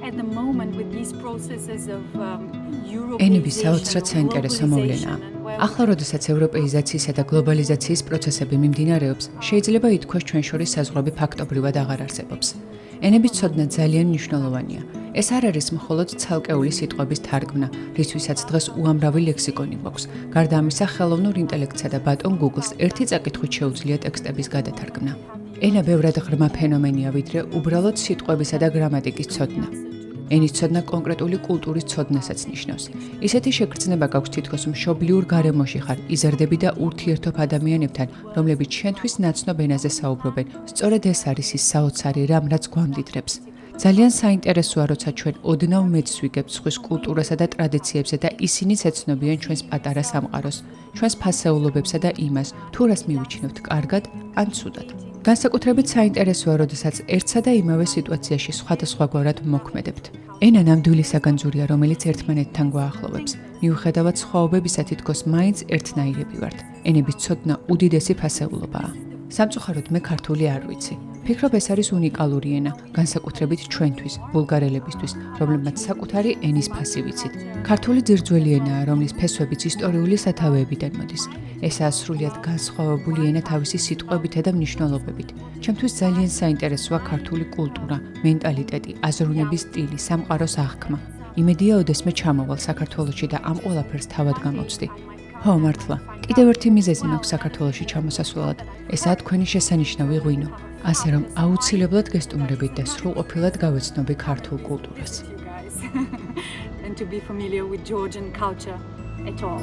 At the moment with these processes of ენები საოცრად საინტერესო მოვლენაა. ახლა, როდესაც ევროპეიზაციისა და გლობალიზაციის პროცესები მიმდინარეობს, შეიძლება ითქვას ჩვენ შორის საზღვრები ფაქტობრივად აღარ არსებობს. ენების ცოდნა ძალიან მნიშვნელოვანია. ეს არ არის მხოლოდ ცალკეული სიტყვების თარგმნა, რისთვისაც დღეს უამრავი ლექსიკონი გვაქვს. გარდა ამისა, ხელოვნურ ინტელექტსა და ბატონ Google-ს ერთი წაკითხვით შეუძლია ტექსტების გადათარგმნა. ენა ბევრად ღრმა ფენომენია, ვიდრე უბრალოდ სიტყვებისა და გრამატიკის ცოდნა. ენის ცოდნა კონკრეტული კულტურის ცოდნასაც ნიშნავს. ისეთი შეგრძნება გაქვს თითქოს მშობლიურ გარემოში ხარ, იზრდები და ურთიერთობ ადამიანებთან, რომლებიც შენთვის ნაცნობ ენაზე საუბრობენ. სწორედ ეს არის ის საოცარი რამ, რაც გვამდიდრებს. ძალიან საინტერესოა, როცა ჩვენ ოდნავ მეტს ვიგებთ სხვის კულტურასა და ტრადიციებზე და ისინიც ეცნობიან ჩვენს პატარა სამყაროს, ჩვენს ფასეულობებსა და იმას, თუ რას მივიჩნევთ კარგად ან ცუდად. განსაკუთრებით საინტერესოა, როდესაც ერთსა და იმავე სიტუაციაში სხვადასხვაგვარად მოქმედებთ. ენა ნამდვილი საგანძურია, რომელიც ერთმანეთთან გვაახლოვებს. მიუხედავად სხვაობებისა, თითქოს მაინც ერთნაირები ვართ. ენების ცოდნა უდიდესი ფასეულობაა. სამწუხაროდ მე ქართული არ ვიცი. ფიქრობ ეს არის უნიკალური ენა, განსაკუთრებით ჩვენთვის, ბულგარელებისთვის, რომლებმაც საკუთარი ენის ფასი ვიცით. ქართული ძირძველი ენაა, რომლის ფესვებიც ისტორიული სათავეებიდან მოდის. ესაა სრულიად განსხვავებული ენა თავისი სიტყვებითა და მნიშვნელობებით. ჩემთვის ძალიან საინტერესოა ქართული კულტურა, მენტალიტეტი, აზროვნების სტილი, სამყაროს აღქმა. იმედია, ოდესმე ჩამოვალ საქართველოში და ამ ყველაფერს თავად გამოვცდი. ხო, მართლა. კიდევ ერთი მიზეზი მაქვს საქართველოში ჩამოსასვლელად. ესაა თქვენი შესანიშნავი ღვინო. ასე რომ აუცილებლად გესტუმრებით და სრულყოფილად გავეცნობი ქართულ კულტურას. and to be familiar with Georgian culture at all.